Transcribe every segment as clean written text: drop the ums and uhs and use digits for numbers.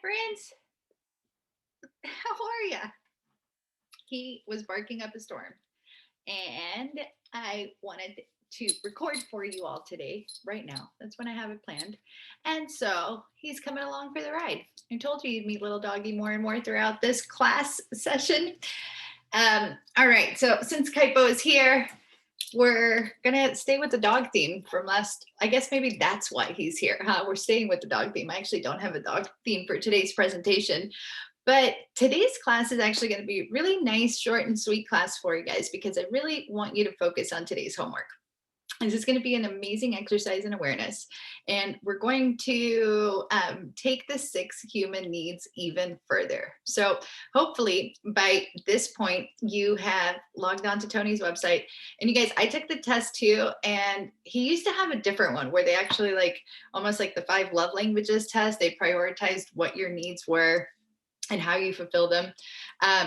Prince, how are ya? He was barking up a storm, and I wanted to record for you all today, right now. That's when I have it planned. And so he's coming along for the ride. I told you you'd meet little doggy more and more throughout this class session. All right, so since Kaipo is here, we're gonna stay with the dog theme from last. I guess maybe that's why he's here, huh? We're staying with the dog theme. I actually don't have a dog theme for today's presentation, but today's class is actually going to be a really nice, short and sweet class for you guys because I really want you to focus on today's homework. This is going to be an amazing exercise in awareness. And we're going to take the 6 human needs even further. So hopefully by this point, you have logged on to Tony's website. And you guys, I took the test too. And he used to have a different one where they actually almost like the 5 love languages test. They prioritized what your needs were and how you fulfill them.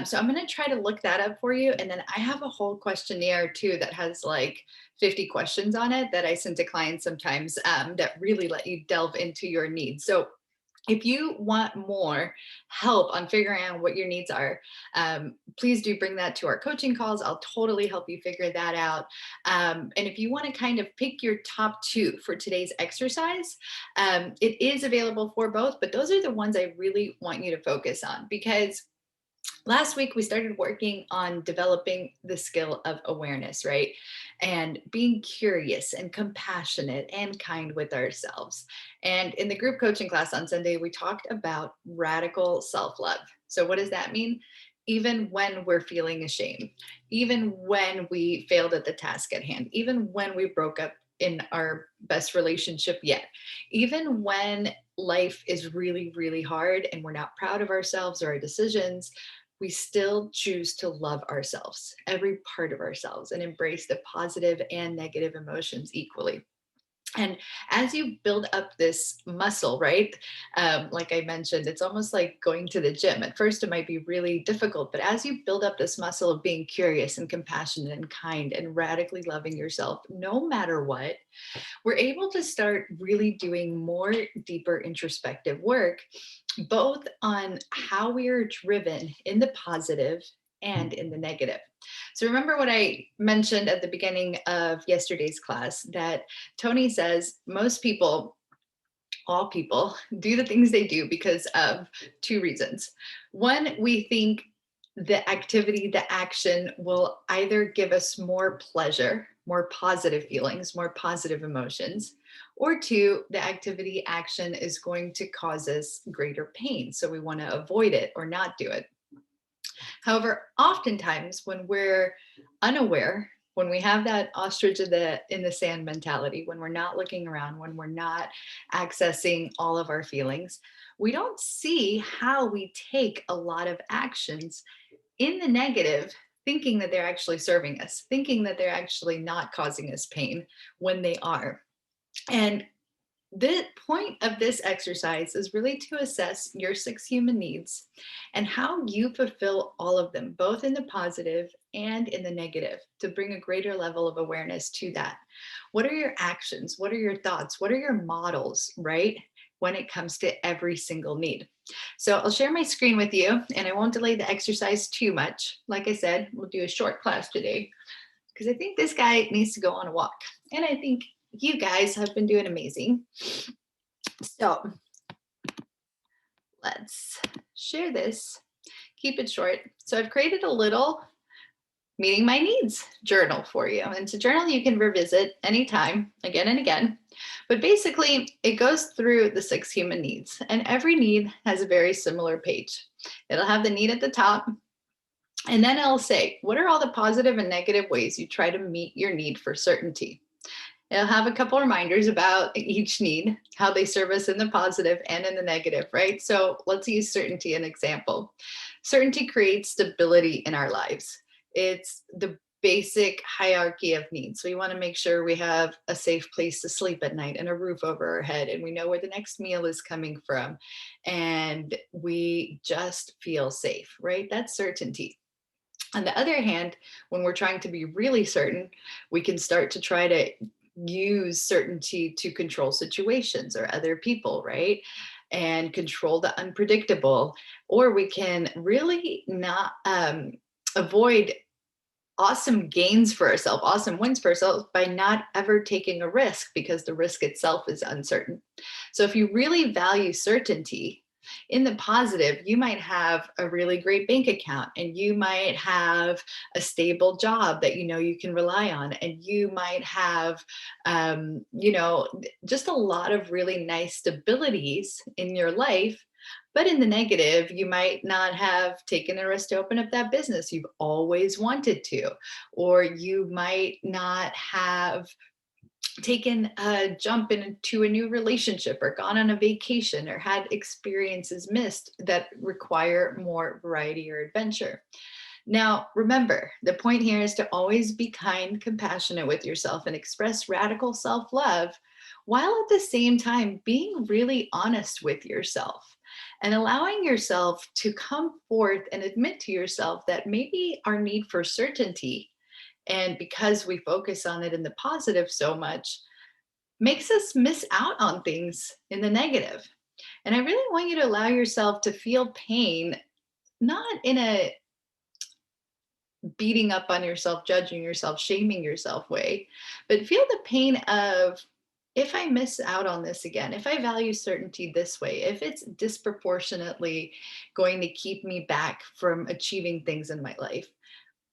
So I'm going to try to look that up for you. And then I have a whole questionnaire too that has like 50 questions on it that I send to clients sometimes that really let you delve into your needs. So if you want more help on figuring out what your needs are, please do bring that to our coaching calls. I'll totally help you figure that out. And if you want to kind of pick your top 2 for today's exercise, it is available for both, but those are the ones I really want you to focus on because last week we started working on developing the skill of awareness, right? And being curious and compassionate and kind with ourselves. And in the group coaching class on Sunday, we talked about radical self-love. So what does that mean? Even when we're feeling ashamed, even when we failed at the task at hand, even when we broke up in our best relationship yet, even when life is really, really hard and we're not proud of ourselves or our decisions, we still choose to love ourselves, every part of ourselves, and embrace the positive and negative emotions equally. And as you build up this muscle, right? Like I mentioned, it's almost like going to the gym. At first, it might be really difficult, but as you build up this muscle of being curious and compassionate and kind and radically loving yourself, no matter what, we're able to start really doing more deeper introspective work, both on how we are driven in the positive and in the negative. So remember what I mentioned at the beginning of yesterday's class that Tony says most people, all people, do the things they do because of 2 reasons. One, we think the activity, the action will either give us more pleasure, more positive feelings, more positive emotions, or 2, the activity action is going to cause us greater pain. So we want to avoid it or not do it. However, oftentimes when we're unaware, when we have that ostrich in the sand mentality, when we're not looking around, when we're not accessing all of our feelings, we don't see how we take a lot of actions in the negative, thinking that they're actually serving us, thinking that they're actually not causing us pain when they are. And the point of this exercise is really to assess your 6 human needs and how you fulfill all of them, both in the positive and in the negative, to bring a greater level of awareness to that. What are your actions? What are your thoughts? What are your models, right? When it comes to every single need. So I'll share my screen with you and I won't delay the exercise too much. Like I said, we'll do a short class today because I think this guy needs to go on a walk. And I think you guys have been doing amazing. So let's share this, keep it short. So I've created a little meeting my needs journal for you. And it's a journal you can revisit anytime, again and again. But basically, it goes through the 6 human needs, and every need has a very similar page. It'll have the need at the top, and then it'll say, what are all the positive and negative ways you try to meet your need for certainty? It'll have a couple reminders about each need, how they serve us in the positive and in the negative, right? So let's use certainty as an example. Certainty creates stability in our lives. It's the basic hierarchy of needs. We want to make sure we have a safe place to sleep at night and a roof over our head, and we know where the next meal is coming from, and we just feel safe, right? That's certainty. On the other hand, when we're trying to be really certain, we can start to try to use certainty to control situations or other people, right? And control the unpredictable. Or we can really not avoid awesome gains for ourselves, awesome wins for ourselves by not ever taking a risk because the risk itself is uncertain. So if you really value certainty in the positive, you might have a really great bank account and you might have a stable job that you know you can rely on, and you might have just a lot of really nice stabilities in your life. But in the negative, you might not have taken a risk to open up that business you've always wanted to, or you might not have taken a jump into a new relationship or gone on a vacation or had experiences missed that require more variety or adventure. Now, remember, the point here is to always be kind, compassionate with yourself and express radical self love, while at the same time being really honest with yourself and allowing yourself to come forth and admit to yourself that maybe our need for certainty, and because we focus on it in the positive so much, makes us miss out on things in the negative. And I really want you to allow yourself to feel pain, not in a beating up on yourself, judging yourself, shaming yourself way, but feel the pain of, if I miss out on this again, if I value certainty this way, if it's disproportionately going to keep me back from achieving things in my life,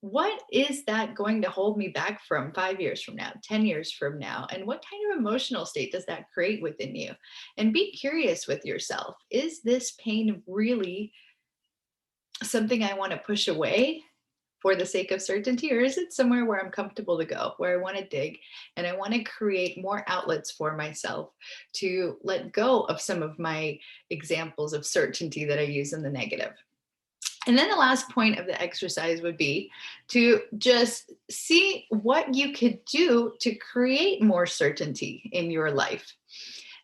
what is that going to hold me back from 5 years from now, 10 years from now? And what kind of emotional state does that create within you? And be curious with yourself. Is this pain really something I want to push away for the sake of certainty, or is it somewhere where I'm comfortable to go, where I want to dig and I want to create more outlets for myself to let go of some of my examples of certainty that I use in the negative? And then the last point of the exercise would be to just see what you could do to create more certainty in your life.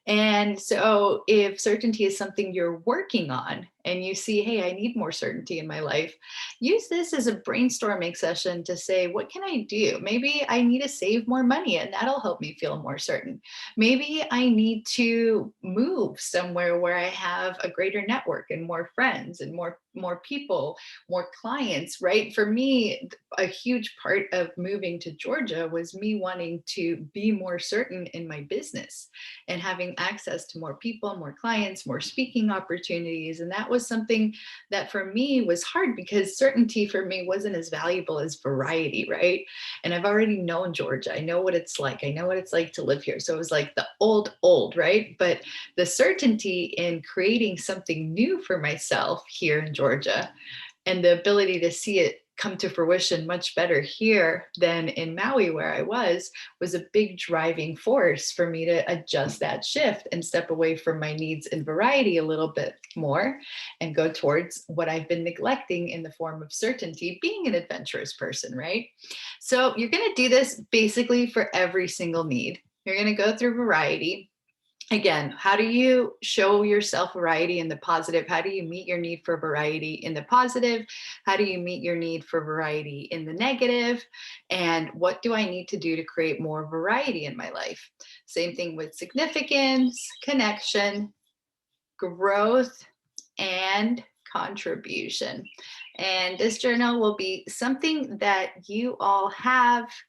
And so, if certainty is something you're working on and you see, hey, I need more certainty in my life, use this as a brainstorming session to say, what can I do? Maybe I need to save more money and that'll help me feel more certain. Maybe I need to move somewhere where I have a greater network and more friends and more people, more clients, right? For me, a huge part of moving to Georgia was me wanting to be more certain in my business and having access to more people, more clients, more speaking opportunities. And that was something that for me was hard because certainty for me wasn't as valuable as variety, right? And I've already known Georgia. I know what it's like. I know what it's like to live here. So it was like the old, right? But the certainty in creating something new for myself here in Georgia and the ability to see it come to fruition much better here than in Maui, where I was a big driving force for me to adjust that shift and step away from my needs and variety a little bit more and go towards what I've been neglecting in the form of certainty, being an adventurous person, right? So you're going to do this basically for every single need. You're going to go through variety. Again, how do you show yourself variety in the positive? How do you meet your need for variety in the positive? How do you meet your need for variety in the negative? And what do I need to do to create more variety in my life? Same thing with significance, connection, growth, and contribution. And this journal will be something that you all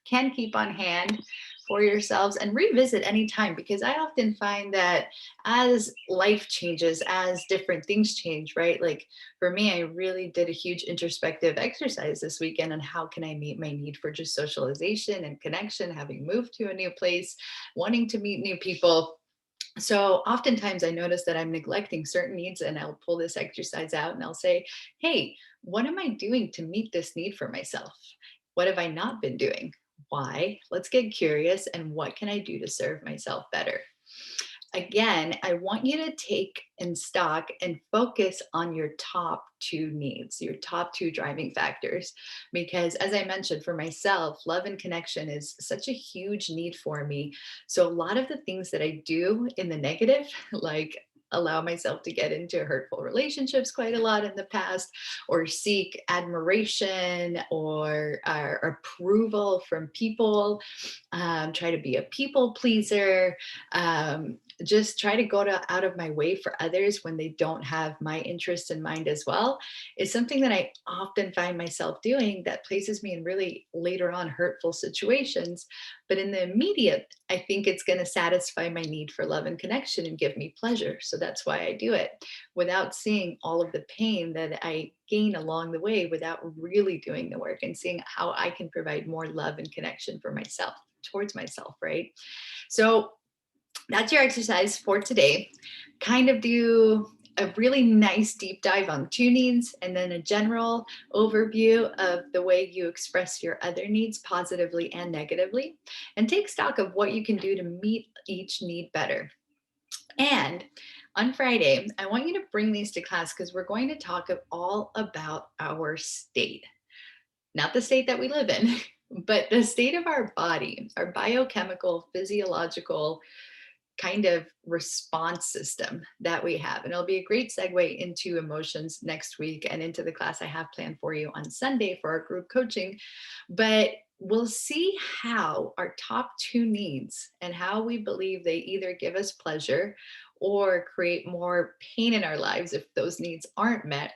can keep on hand for yourselves and revisit anytime, because I often find that as life changes, as different things change, right? Like for me, I really did a huge introspective exercise this weekend on how can I meet my need for just socialization and connection, having moved to a new place, wanting to meet new people. So oftentimes I notice that I'm neglecting certain needs, and I'll pull this exercise out and I'll say, hey, what am I doing to meet this need for myself? What have I not been doing? Why? Let's get curious. And what can I do to serve myself better? Again, I want you to take and stock and focus on your top two needs, your top two driving factors. Because as I mentioned, for myself, love and connection is such a huge need for me. So a lot of the things that I do in the negative, like allow myself to get into hurtful relationships quite a lot in the past, or seek admiration or approval from people, try to be a people pleaser, just try to out of my way for others when they don't have my interest in mind as well, is something that I often find myself doing that places me in really later on hurtful situations. But in the immediate, I think it's going to satisfy my need for love and connection and give me pleasure. So that's why I do it without seeing all of the pain that I gain along the way, without really doing the work and seeing how I can provide more love and connection for myself, towards myself, right? So that's your exercise for today. Kind of do a really nice deep dive on two needs and then a general overview of the way you express your other needs positively and negatively, and take stock of what you can do to meet each need better. And on Friday, I want you to bring these to class because we're going to talk all about our state, not the state that we live in, but the state of our body, our biochemical, physiological kind of response system that we have. And it'll be a great segue into emotions next week and into the class I have planned for you on Sunday for our group coaching. But we'll see how our top two needs and how we believe they either give us pleasure or create more pain in our lives if those needs aren't met,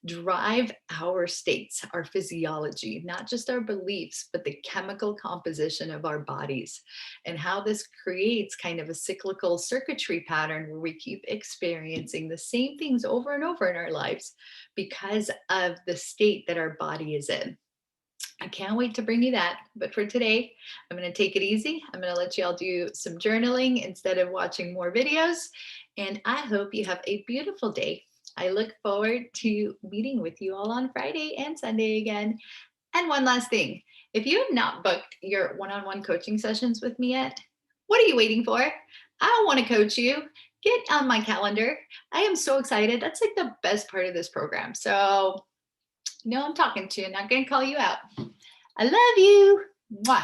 drive our states, our physiology, not just our beliefs, but the chemical composition of our bodies, and how this creates kind of a cyclical circuitry pattern where we keep experiencing the same things over and over in our lives because of the state that our body is in. I can't wait to bring you that. But for today, I'm going to take it easy. I'm going to let you all do some journaling instead of watching more videos. And I hope you have a beautiful day. I look forward to meeting with you all on Friday and Sunday again. And one last thing, if you have not booked your one-on-one coaching sessions with me yet, what are you waiting for? I want to coach you. Get on my calendar. I am so excited. That's like the best part of this program. So, I'm talking to you, not going to call you out. I love you. Mwah.